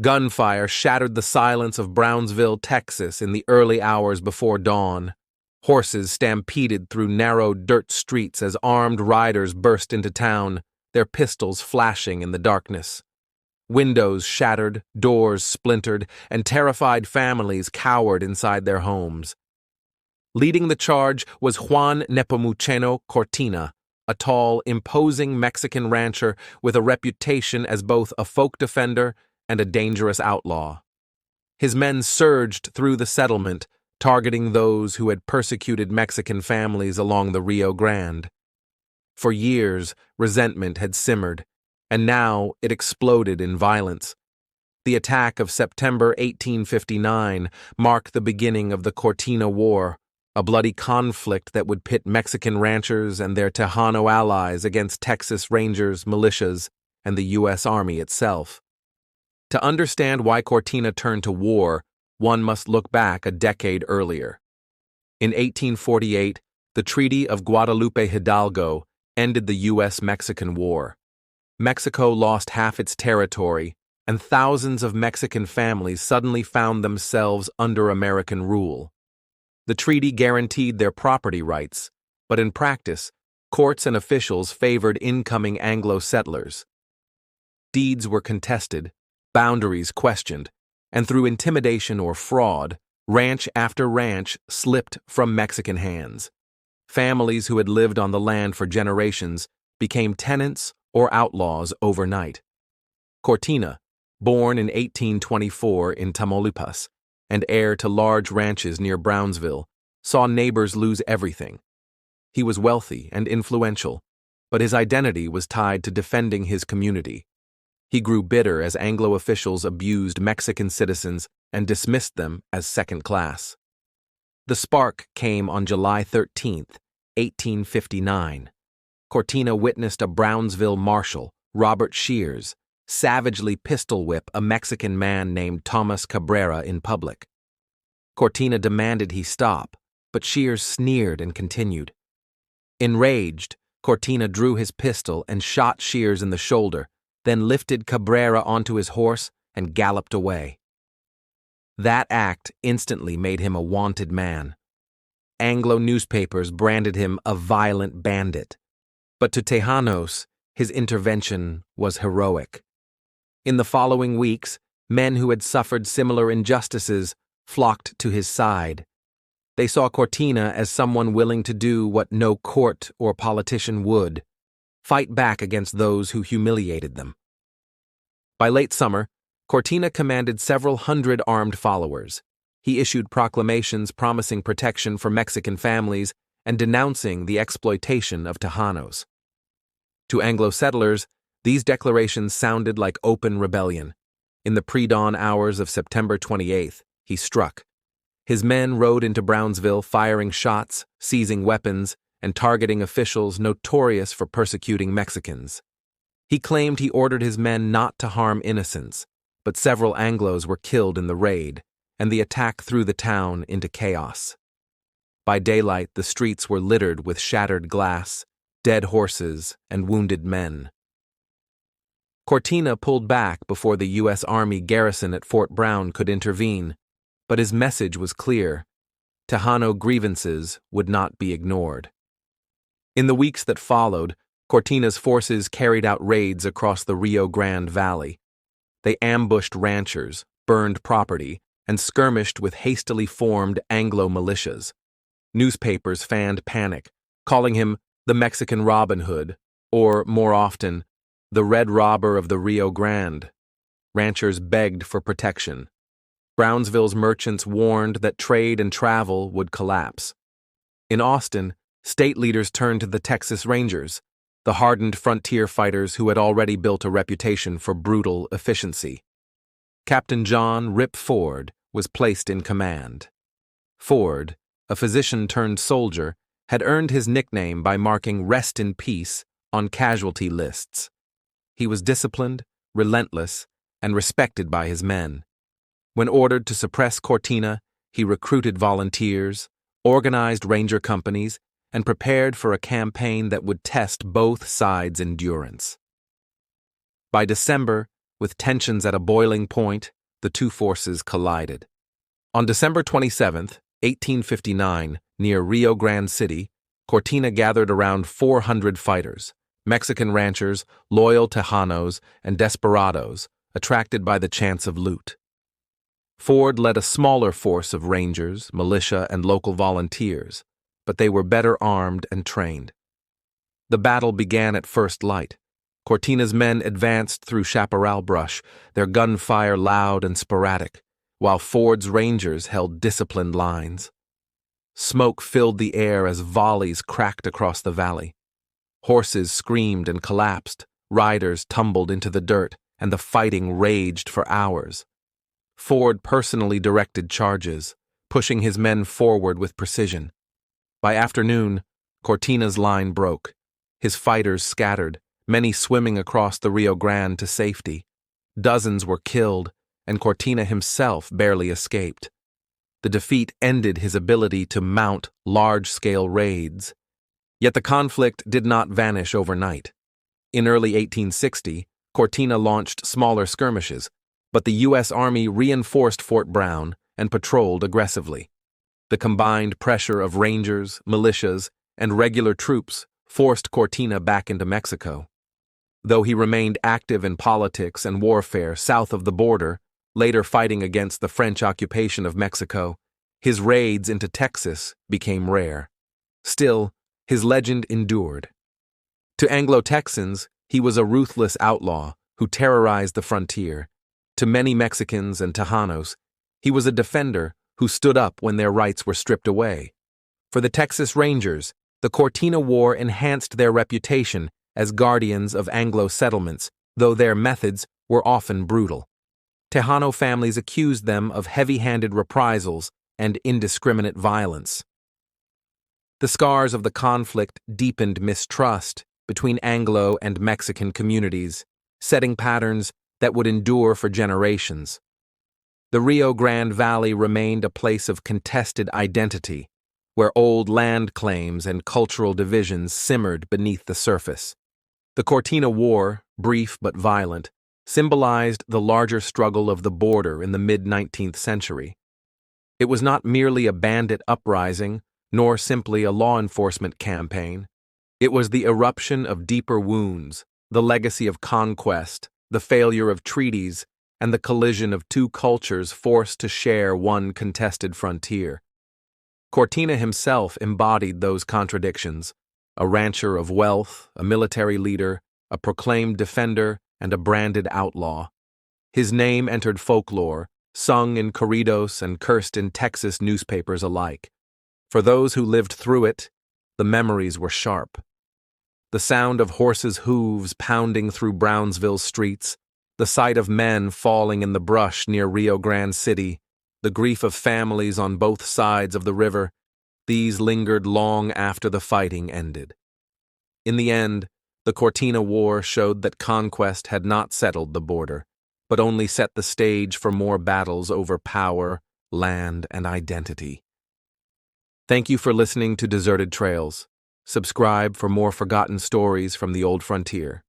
Gunfire shattered the silence of Brownsville, Texas in the early hours before dawn. Horses stampeded through narrow dirt streets as armed riders burst into town, their pistols flashing in the darkness. Windows shattered, doors splintered, and terrified families cowered inside their homes. Leading the charge was Juan Cortina, a tall, imposing Mexican rancher with a reputation as both a folk defender and a dangerous outlaw. His men surged through the settlement, targeting those who had persecuted Mexican families along the Rio Grande. For years, resentment had simmered, and now it exploded in violence. The attack of September 1859 marked the beginning of the Cortina War, a bloody conflict that would pit Mexican ranchers and their Tejano allies against Texas Rangers, militias, and the U.S. Army itself. To understand why Cortina turned to war, one must look back a decade earlier. In 1848, the Treaty of Guadalupe Hidalgo ended the U.S.-Mexican War. Mexico lost half its territory, and thousands of Mexican families suddenly found themselves under American rule. The treaty guaranteed their property rights, but in practice, courts and officials favored incoming Anglo settlers. Deeds were contested, boundaries questioned, and through intimidation or fraud, ranch after ranch slipped from Mexican hands. Families who had lived on the land for generations became tenants or outlaws overnight. Cortina, born in 1824 in Tamaulipas, and heir to large ranches near Brownsville, saw neighbors lose everything. He was wealthy and influential, but his identity was tied to defending his community. He grew bitter as Anglo officials abused Mexican citizens and dismissed them as second class. The spark came on July 13, 1859. Cortina witnessed a Brownsville marshal, Robert Shears, savagely pistol whip a Mexican man named Thomas Cabrera in public. Cortina demanded he stop, but Shears sneered and continued. Enraged, Cortina drew his pistol and shot Shears in the shoulder, then lifted Cabrera onto his horse and galloped away. That act instantly made him a wanted man. Anglo newspapers branded him a violent bandit, but to Tejanos, his intervention was heroic. In the following weeks, men who had suffered similar injustices flocked to his side. They saw Cortina as someone willing to do what no court or politician would: fight back against those who humiliated them. By late summer, Cortina commanded several hundred armed followers. He issued proclamations promising protection for Mexican families and denouncing the exploitation of Tejanos. To Anglo settlers, these declarations sounded like open rebellion. In the pre-dawn hours of September 28th, he struck. His men rode into Brownsville firing shots, seizing weapons, and targeting officials notorious for persecuting Mexicans. He claimed he ordered his men not to harm innocents, but several Anglos were killed in the raid, and the attack threw the town into chaos. By daylight, the streets were littered with shattered glass, dead horses, and wounded men. Cortina pulled back before the U.S. Army garrison at Fort Brown could intervene, but his message was clear: Tejano grievances would not be ignored. In the weeks that followed, Cortina's forces carried out raids across the Rio Grande Valley. They ambushed ranchers, burned property, and skirmished with hastily formed Anglo militias. Newspapers fanned panic, calling him the Mexican Robin Hood, or, more often, the Red Robber of the Rio Grande. Ranchers begged for protection. Brownsville's merchants warned that trade and travel would collapse. In Austin, state leaders turned to the Texas Rangers, the hardened frontier fighters who had already built a reputation for brutal efficiency. Captain John "Rip" Ford was placed in command. Ford, a physician-turned-soldier, had earned his nickname by marking "Rest in Peace" on casualty lists. He was disciplined, relentless, and respected by his men. When ordered to suppress Cortina, he recruited volunteers, organized ranger companies, and prepared for a campaign that would test both sides' endurance. By December, With tensions at a boiling point, the two forces collided. On December 27, 1859, near Rio Grande City, Cortina gathered around 400 fighters, Mexican ranchers, loyal Tejanos, and desperados, attracted by the chance of loot. Ford led a smaller force of rangers, militia, and local volunteers, but they were better armed and trained. The battle began at first light. Cortina's men advanced through chaparral brush, their gunfire loud and sporadic, while Ford's rangers held disciplined lines. Smoke filled the air as volleys cracked across the valley. Horses screamed and collapsed, riders tumbled into the dirt, and the fighting raged for hours. Ford personally directed charges, pushing his men forward with precision. By afternoon, Cortina's line broke. His fighters scattered, many swimming across the Rio Grande to safety. Dozens were killed, and Cortina himself barely escaped. The defeat ended his ability to mount large-scale raids. Yet the conflict did not vanish overnight. In early 1860, Cortina launched smaller skirmishes, but the U.S. Army reinforced Fort Brown and patrolled aggressively. The combined pressure of rangers, militias, and regular troops forced Cortina back into Mexico. Though he remained active in politics and warfare south of the border, later fighting against the French occupation of Mexico, his raids into Texas became rare. Still, his legend endured. To Anglo-Texans, he was a ruthless outlaw who terrorized the frontier. To many Mexicans and Tejanos, he was a defender who stood up when their rights were stripped away. For the Texas Rangers, the Cortina War enhanced their reputation as guardians of Anglo settlements, though their methods were often brutal. Tejano families accused them of heavy-handed reprisals and indiscriminate violence. The scars of the conflict deepened mistrust between Anglo and Mexican communities, setting patterns that would endure for generations. The Rio Grande Valley remained a place of contested identity, where old land claims and cultural divisions simmered beneath the surface. The Cortina War, brief but violent, symbolized the larger struggle of the border in the mid-19th century. It was not merely a bandit uprising, nor simply a law enforcement campaign. It was the eruption of deeper wounds, the legacy of conquest, the failure of treaties, and the collision of two cultures forced to share one contested frontier. Cortina himself embodied those contradictions, a rancher of wealth, a military leader, a proclaimed defender, and a branded outlaw. His name entered folklore, sung in corridos and cursed in Texas newspapers alike. For those who lived through it, the memories were sharp. The sound of horses' hooves pounding through Brownsville streets, the sight of men falling in the brush near Rio Grande City, the grief of families on both sides of the river, these lingered long after the fighting ended. In the end, the Cortina War showed that conquest had not settled the border, but only set the stage for more battles over power, land, and identity. Thank you for listening to Deserted Trails. Subscribe for more forgotten stories from the old frontier.